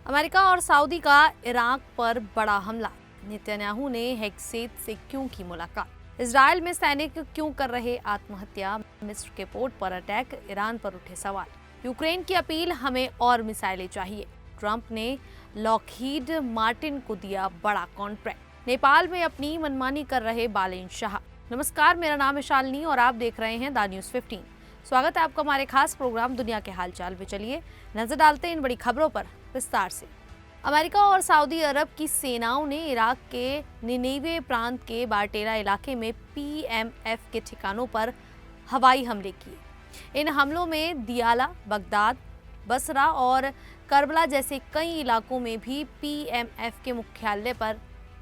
America और Saudi का Iraq पर बड़ा हमला। नेतन्याहू ने हेग्सेत से क्यों की मुलाकात। इजराइल में सैनिक क्यों कर रहे आत्महत्या। मिस्र के पोर्ट पर अटैक, ईरान पर उठे सवाल। यूक्रेन की अपील, हमें और मिसाइलें चाहिए। ट्रंप ने लॉकहीड मार्टिन को दिया बड़ा कॉन्ट्रैक्ट। नेपाल में अपनी मनमानी कर रहे बालेन शाह। नमस्कार, मेरा नाम है शालिनी और आप देख रहे हैं द न्यूज़ 15। स्वागत है आपका हमारे खास प्रोग्राम दुनिया के हालचाल में। चलिए नजर डालते हैं इन बड़ी खबरों पर विस्तार से। अमेरिका और सऊदी अरब की सेनाओं ने इराक के निनेवे प्रांत के बारटेरा इलाके में पीएमएफ के ठिकानों पर हवाई हमले किए। इन हमलों में दियाला, बगदाद, बसरा और करबला जैसे कई इलाकों में भी पीएमएफ के मुख्यालय पर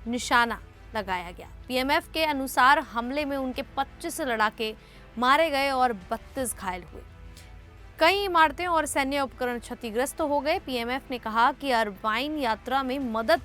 निशाना लगाया गया। पीएमएफ के अनुसार हमले में उनके 25 लड़ाके मारे गए और 32 घायल हुए। कई इमारतें और सैन्य उपकरण क्षतिग्रस्त हो गए। पीएमएफ ने कहा कि अरबाइन यात्रा में मदद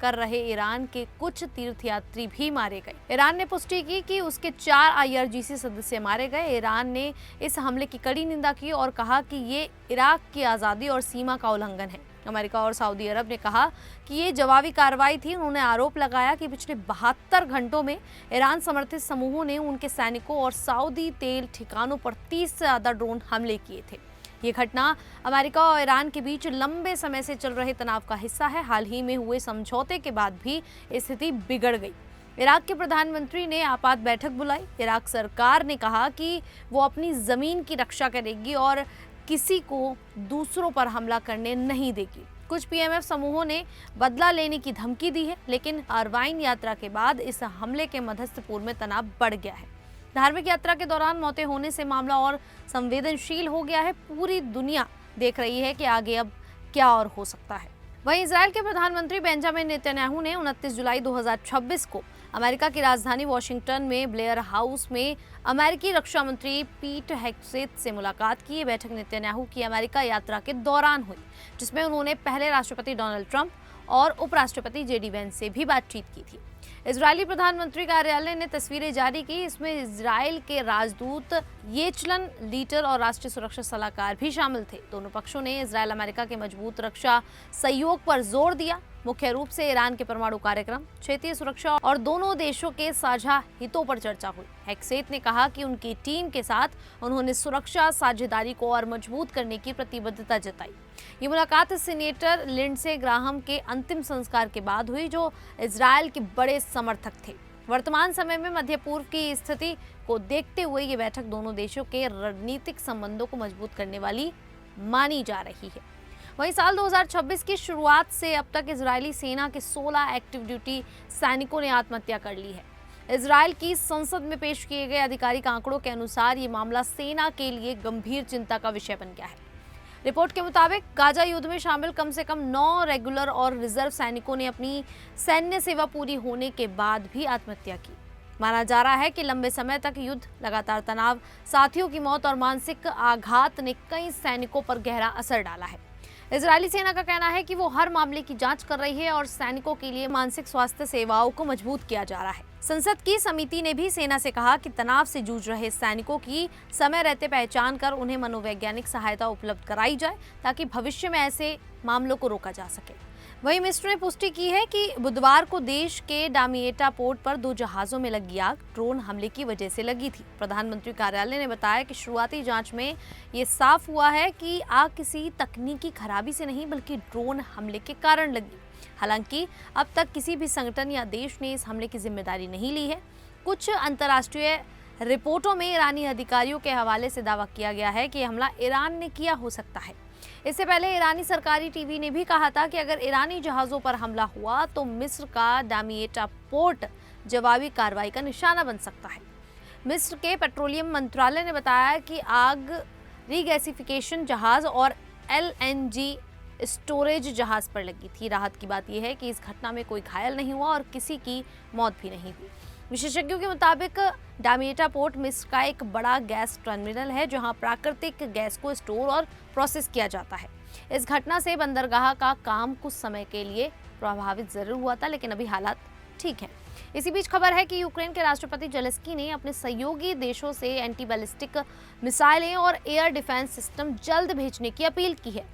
कर रहे ईरान के कुछ तीर्थयात्री भी मारे गए। ईरान ने पुष्टि की कि उसके 4 आईआरजीसी सदस्य मारे गए। ईरान ने इस हमले की कड़ी निंदा की और कहा कि ये इराक की आज़ादी और सीमा का उल्लंघन है। अमेरिका और सऊदी अरब ने कहा कि ये जवाबी कार्रवाई थी। उन्होंने आरोप लगाया कि पिछले 72 घंटों में ईरान समर्थित समूहों ने उनके सैनिकों और सऊदी तेल ठिकानों पर 30 से ज़्यादा ड्रोन हमले किए थे। ये घटना अमेरिका और ईरान के बीच लंबे समय से चल रहे तनाव का हिस्सा है। हाल ही में हुए समझौते के बाद भी स्थिति बिगड़ गई। इराक के प्रधानमंत्री ने आपात बैठक बुलाई। इराक सरकार ने कहा कि वो अपनी ज़मीन की रक्षा करेगी और किसी को दूसरों पर हमला करने नहीं देगी। कुछ पीएमएफ समूहों ने बदला लेने की धमकी दी है, लेकिन अरबाइन यात्रा के बाद इस हमले के मध्यस्थपूर्व में तनाव बढ़ गया है। धार्मिक यात्रा के दौरान मौतें होने से मामला और संवेदनशील हो गया है। पूरी दुनिया देख रही है कि आगे अब क्या और हो सकता है। वहीं इजराइल के प्रधानमंत्री बेंजामिन नेतन्याहू ने 29 जुलाई 2026 को अमेरिका की राजधानी वॉशिंगटन में ब्लेयर हाउस में अमेरिकी रक्षा मंत्री पीट हेग्सेत से मुलाकात की। ये बैठक नेतन्याहू की अमेरिका यात्रा के दौरान हुई, जिसमें उन्होंने पहले राष्ट्रपति डोनाल्ड ट्रंप और उपराष्ट्रपति जेडी वेंस से भी बातचीत की थी। इजरायली प्रधानमंत्री कार्यालय ने तस्वीरें जारी की। इसमें इजराइल के राजदूत येचलन लीटर और राष्ट्रीय सुरक्षा सलाहकार भी शामिल थे। दोनों पक्षों ने इजराइल अमेरिका के मजबूत रक्षा सहयोग पर जोर दिया, मुख्य रूप से ईरान के परमाणु कार्यक्रम, क्षेत्रीय सुरक्षा और दोनों देशों के साझा हितों पर चर्चा हुई। हेग्सेत ने कहा कि उनकी टीम के साथ उन्होंने सुरक्षा साझेदारी को और मजबूत करने की प्रतिबद्धता जताई। ये मुलाकात सीनेटर लिंडसे ग्राहम के अंतिम संस्कार के बाद हुई, जो इजराइल के बड़े समर्थक थे। वर्तमान समय में मध्य पूर्व की स्थिति को देखते हुए ये बैठक दोनों देशों के रणनीतिक संबंधों को मजबूत करने वाली मानी जा रही है। वहीं साल 2026 की शुरुआत से अब तक इजरायली सेना के 16 एक्टिव ड्यूटी सैनिकों ने आत्महत्या कर ली है। इजराइल की संसद में पेश किए गए आधिकारिक आंकड़ों के अनुसार ये मामला सेना के लिए गंभीर चिंता का विषय बन गया है। रिपोर्ट के मुताबिक गाजा युद्ध में शामिल कम से कम 9 रेगुलर और रिजर्व सैनिकों ने अपनी सैन्य सेवा पूरी होने के बाद भी आत्महत्या की। माना जा रहा है कि लंबे समय तक युद्ध, लगातार तनाव, साथियों की मौत और मानसिक आघात ने कई सैनिकों पर गहरा असर डाला है। इजरायली सेना का कहना है कि वो हर मामले की जांच कर रही है और सैनिकों के लिए मानसिक स्वास्थ्य सेवाओं को मजबूत किया जा रहा है। संसद की समिति ने भी सेना से कहा कि तनाव से जूझ रहे सैनिकों की समय रहते पहचान कर उन्हें मनोवैज्ञानिक सहायता उपलब्ध कराई जाए, ताकि भविष्य में ऐसे मामलों को रोका जा सके। वहीं मिस्र ने पुष्टि की है कि बुधवार को देश के डामिएटा पोर्ट पर 2 जहाजों में लगी आग ड्रोन हमले की वजह से लगी थी। प्रधानमंत्री कार्यालय ने बताया कि शुरुआती जांच में ये साफ हुआ है कि आग किसी तकनीकी खराबी से नहीं, बल्कि ड्रोन हमले के कारण लगी। हालांकि अब तक किसी भी संगठन या देश ने इस हमले की जिम्मेदारी नहीं ली है। कुछ अंतर्राष्ट्रीय रिपोर्टों में ईरानी अधिकारियों के हवाले से दावा किया गया है कि यह हमला ईरान ने किया हो सकता है। इससे पहले ईरानी सरकारी टीवी ने भी कहा था कि अगर ईरानी जहाज़ों पर हमला हुआ तो मिस्र का डामिएटा पोर्ट जवाबी कार्रवाई का निशाना बन सकता है। मिस्र के पेट्रोलियम मंत्रालय ने बताया कि आग रीगैसिफिकेशन जहाज़ और एलएनजी स्टोरेज जहाज़ पर लगी थी। राहत की बात यह है कि इस घटना में कोई घायल नहीं हुआ और किसी की मौत भी नहीं हुई। विशेषज्ञों के मुताबिक डामिएटा पोर्ट मिस्र का एक बड़ा गैस टर्मिनल है, जहां प्राकृतिक गैस को स्टोर और प्रोसेस किया जाता है। इस घटना से बंदरगाह का काम कुछ समय के लिए प्रभावित जरूर हुआ था, लेकिन अभी हालात ठीक हैं। इसी बीच खबर है कि यूक्रेन के राष्ट्रपति जेलेंस्की ने अपने सहयोगी देशों से एंटी बैलिस्टिक मिसाइलें और एयर डिफेंस सिस्टम जल्द भेजने की अपील की है।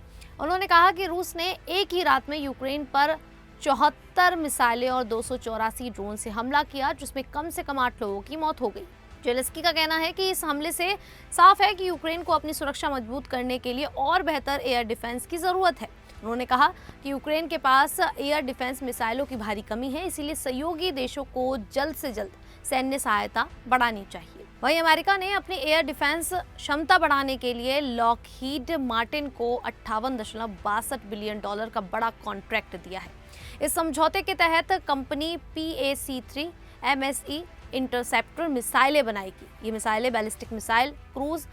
उन्होंने कहा कि रूस ने एक ही रात में यूक्रेन पर 74 मिसाइलें और 284 ड्रोन से हमला किया, जिसमें कम से कम 8 लोगों की मौत हो गई। जेलेंस्की का कहना है कि इस हमले से साफ है कि यूक्रेन को अपनी सुरक्षा मजबूत करने के लिए और बेहतर एयर डिफेंस की जरूरत है। उन्होंने कहा कि यूक्रेन के पास एयर डिफेंस मिसाइलों की भारी कमी है, इसीलिए सहयोगी देशों को जल्द से जल्द सैन्य सहायता बढ़ानी चाहिए। वहीं अमेरिका ने अपनी एयर डिफेंस क्षमता बढ़ाने के लिए लॉकहीड मार्टिन को $58.62 बिलियन का बड़ा कॉन्ट्रैक्ट दिया है। इस समझौते के तहत कंपनी PAC-3 MSE इंटरसेप्टर मिसाइलें बनाएगी। ये मिसाइलें बैलिस्टिक मिसाइल, क्रूज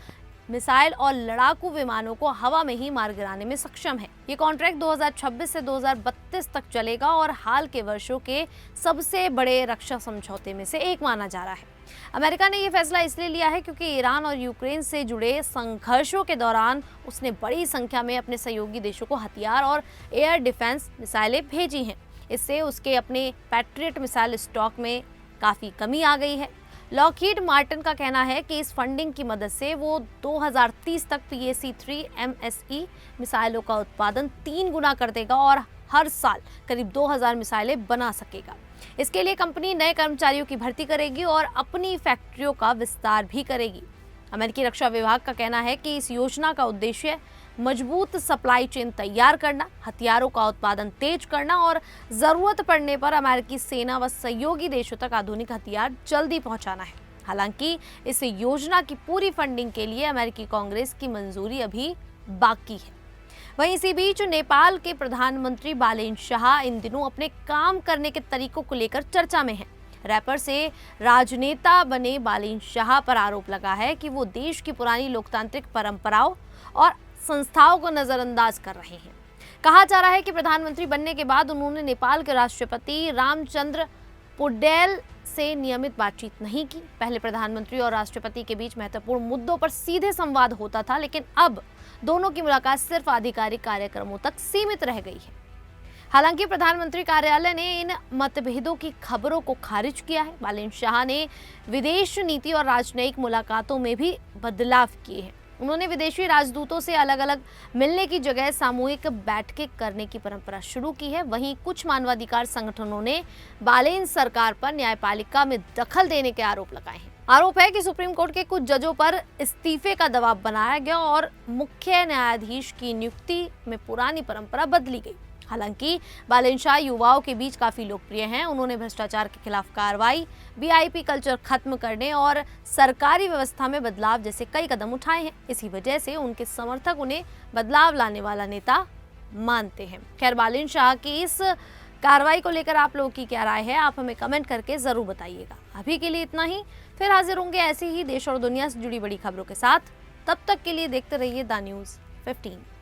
मिसाइल और लड़ाकू विमानों को हवा में ही मार गिराने में सक्षम है। ये कॉन्ट्रैक्ट 2026 से 2032 तक चलेगा और हाल के वर्षों के सबसे बड़े रक्षा समझौते में से एक माना जा रहा है। अमेरिका ने यह फैसला इसलिए लिया है क्योंकि ईरान और यूक्रेन से जुड़े संघर्षों के दौरान उसने बड़ी संख्या में अपने सहयोगी देशों को हथियार और एयर डिफेंस मिसाइलें भेजी हैं। इससे उसके अपने पैट्रियट मिसाइल स्टॉक में काफ़ी कमी आ गई है। लॉकहीड मार्टिन का कहना है कि इस फंडिंग की मदद से वो 2030 तक PAC-3 MSE मिसाइलों का उत्पादन 3 गुना कर देगा और हर साल करीब 2000 मिसाइलें बना सकेगा। इसके लिए कंपनी नए कर्मचारियों की भर्ती करेगी और अपनी फैक्ट्रियों का विस्तार भी करेगी। अमेरिकी रक्षा विभाग का कहना है कि इस योजना का उद्देश्य मजबूत सप्लाई चेन तैयार करना, हथियारों का उत्पादन तेज करना और जरूरत पड़ने पर अमेरिकी सेना व सहयोगी देशों तक आधुनिक हथियार जल्दी पहुंचाना है। हालांकि इस योजना की पूरी फंडिंग के लिए अमेरिकी कांग्रेस की मंजूरी अभी बाकी है। वहीं इसी बीच नेपाल के प्रधानमंत्री बालेन शाह इन दिनों अपने काम करने के तरीकों को लेकर चर्चा में हैं। रैपर से राजनेता बने बालेन शाह पर आरोप लगा है कि वो देश की पुरानी लोकतांत्रिक परंपराओं और संस्थाओं को नजरअंदाज कर रहे हैं। कहा जा रहा है कि प्रधानमंत्री बनने के बाद उन्होंने नेपाल के राष्ट्रपति रामचंद्र पौडेल से नियमित बातचीत नहीं की। पहले प्रधानमंत्री और राष्ट्रपति के बीच महत्वपूर्ण मुद्दों पर सीधे संवाद होता था, लेकिन अब दोनों की मुलाकात सिर्फ आधिकारिक कार्यक्रमों तक सीमित रह गई है। हालांकि प्रधानमंत्री कार्यालय ने इन मतभेदों की खबरों को खारिज किया है। बालेन शाह ने विदेश नीति और राजनयिक मुलाकातों में भी बदलाव किए हैं। उन्होंने विदेशी राजदूतों से अलग अलग मिलने की जगह सामूहिक बैठकें करने की परंपरा शुरू की है। वहीं कुछ मानवाधिकार संगठनों ने बालेन सरकार पर न्यायपालिका में दखल देने के आरोप लगाए हैं। आरोप है कि सुप्रीम कोर्ट के कुछ जजों पर इस्तीफे का दबाव बनाया गया और मुख्य न्यायाधीश की नियुक्ति में पुरानी परंपरा बदली गई। हालांकि बालेन शाह युवाओं के बीच काफी लोकप्रिय हैं। उन्होंने भ्रष्टाचार के खिलाफ कार्रवाई, VIP कल्चर खत्म करने और सरकारी व्यवस्था में बदलाव जैसे कई कदम उठाए हैं। इसी वजह से उनके समर्थक उन्हें बदलाव लाने वाला नेता मानते हैं। खैर, बालेन शाह की इस कार्रवाई को लेकर आप लोगों की क्या राय है, आप हमें कमेंट करके जरूर बताइएगा। अभी के लिए इतना ही, फिर हाजिर होंगे ऐसी ही देश और दुनिया से जुड़ी बड़ी खबरों के साथ। तब तक के लिए देखते रहिए द न्यूज़ 15।